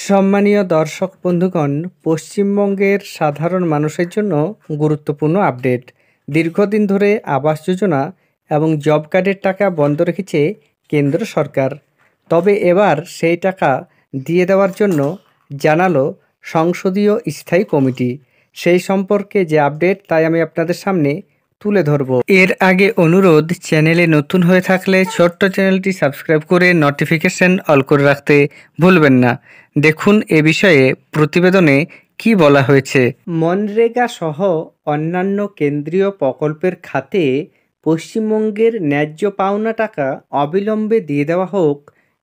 সম্মানীয় দর্শক বন্ধুগণ, পশ্চিমবঙ্গের সাধারণ মানুষের জন্য গুরুত্বপূর্ণ আপডেট। দীর্ঘদিন ধরে আবাস যোজনা এবং জব কার্ডের টাকা বন্ধ রেখেছে কেন্দ্র সরকার। তবে এবার সেই টাকা দিয়ে দেওয়ার জন্য জানালো সংসদীয় স্থায়ী কমিটি। সেই সম্পর্কে যে আপডেট তাই আমি আপনাদের সামনে তুলে ধরব। এর আগে অনুরোধ, চ্যানেলে নতুন হয়ে থাকলে ছোট্ট চ্যানেলটি সাবস্ক্রাইব করে নোটিফিকেশন অল করে রাখতে ভুলবেন না। দেখুন এ বিষয়ে প্রতিবেদনে কি বলা হয়েছে। মনরেগা সহ অন্যান্য কেন্দ্রীয় প্রকল্পের খাতে পশ্চিমবঙ্গের ন্যায্য পাওনা টাকা অবিলম্বে দিয়ে দেওয়া হোক,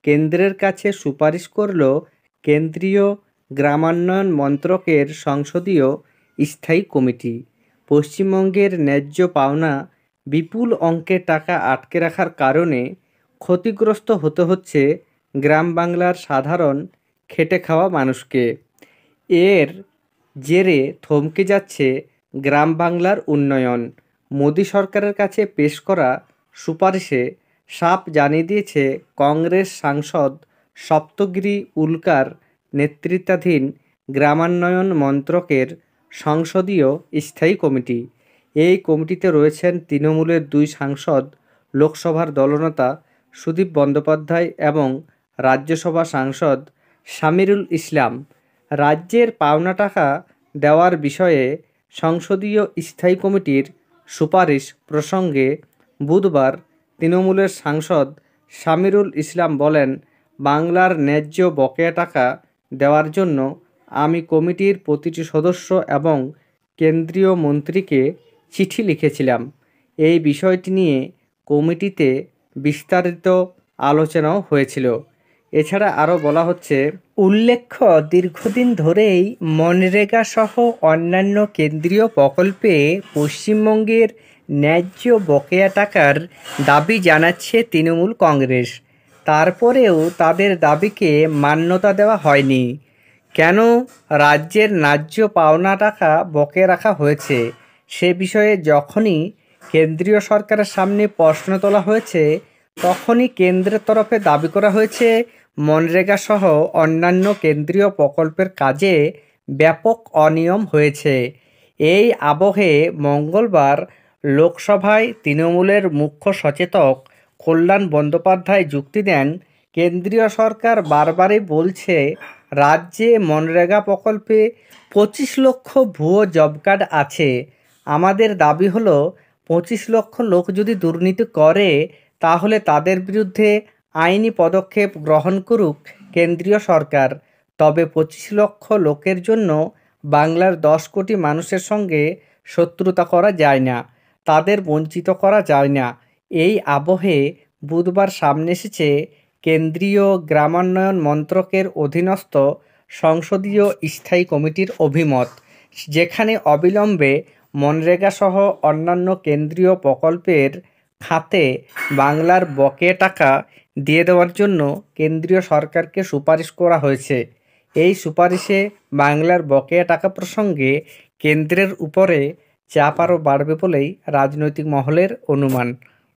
কেন্দ্রের কাছে সুপারিশ করল কেন্দ্রীয় গ্রামান্বয়ন মন্ত্রকের সংসদীয় স্থায়ী কমিটি। পশ্চিমবঙ্গের ন্যায্য পাওনা বিপুল অঙ্কের টাকা আটকে রাখার কারণে ক্ষতিগ্রস্ত হতে হচ্ছে গ্রাম বাংলার সাধারণ খেটে খাওয়া মানুষকে। এর জেরে থমকে যাচ্ছে গ্রাম বাংলার উন্নয়ন। মোদী সরকারের কাছে পেশ করা সুপারিশে সাফ জানিয়ে দিয়েছে কংগ্রেস সাংসদ সপ্তগিরি উল্কার নেতৃত্বাধীন গ্রামান্বয়ন মন্ত্রকের সংসদীয় স্থায়ী কমিটি। এই কমিটিতে রয়েছেন তৃণমূলের দুই সাংসদ, লোকসভার দলনেতা সুদীপ বন্দ্যোপাধ্যায় এবং রাজ্যসভা সাংসদ শামিরুল ইসলাম। রাজ্যের পাওনা টাকা দেওয়ার বিষয়ে সংসদীয় স্থায়ী কমিটির সুপারিশ প্রসঙ্গে বুধবার তৃণমূলের সাংসদ শামিরুল ইসলাম বলেন, বাংলার ন্যায্য বকেয়া টাকা দেওয়ার জন্য আমি কমিটির প্রতিটি সদস্য এবং কেন্দ্রীয় মন্ত্রীকে চিঠি লিখেছিলাম। এই বিষয়টি নিয়ে কমিটিতে বিস্তারিত আলোচনাও হয়েছিল। এছাড়া আরও বলা হচ্ছে, উল্লেখ্য, দীর্ঘদিন ধরেই মনরেগা সহ অন্যান্য কেন্দ্রীয় প্রকল্পে পশ্চিমবঙ্গের ন্যায্য বকেয়া টাকার দাবি জানাচ্ছে তৃণমূল কংগ্রেস। তারপরেও তাদের দাবিকে মান্যতা দেওয়া হয়নি। কেন রাজ্যের ন্যায্য পাওনা টাকা বকেয়া রাখা হয়েছে সে বিষয়ে যখনই কেন্দ্রীয় সরকারের সামনে প্রশ্ন তোলা হয়েছে, তখনই কেন্দ্রের তরফে দাবি করা হয়েছে মনরেগা সহ অন্যান্য কেন্দ্রীয় প্রকল্পের কাজে ব্যাপক অনিয়ম হয়েছে। এই আবহে মঙ্গলবার লোকসভায় তৃণমূলের মুখ্য সচেতক কল্যাণ বন্দ্যোপাধ্যায় যুক্তি দেন, কেন্দ্রীয় সরকার বারবারই বলছে রাজ্যে মনরেগা প্রকল্পে 25 লক্ষ ভুয়ো জব কার্ড আছে। আমাদের দাবি হলো 25 লক্ষ লোক যদি দুর্নীতি করে তাহলে তাদের বিরুদ্ধে আইনি পদক্ষেপ গ্রহণ করুক কেন্দ্রীয় সরকার। তবে 25 লক্ষ লোকের জন্য বাংলার 10 কোটি মানুষের সঙ্গে শত্রুতা করা যায় না, তাদের বঞ্চিত করা যায় না। এই আবহে বুধবার সামনে এসেছে কেন্দ্রীয় গ্রামান্বয়ন মন্ত্রকের অধীনস্থ সংসদীয় স্থায়ী কমিটির অভিমত, যেখানে অবিলম্বে মনরেগা সহ অন্যান্য কেন্দ্রীয় প্রকল্পের খাতে বাংলার বকেয়া টাকা দিয়ে দেওয়ার জন্য কেন্দ্রীয় সরকারকে সুপারিশ করা হয়েছে। এই সুপারিশে বাংলার বকেয়া টাকা প্রসঙ্গে কেন্দ্রের উপরে চাপ আরও বাড়বে বলেই রাজনৈতিক মহলের অনুমান।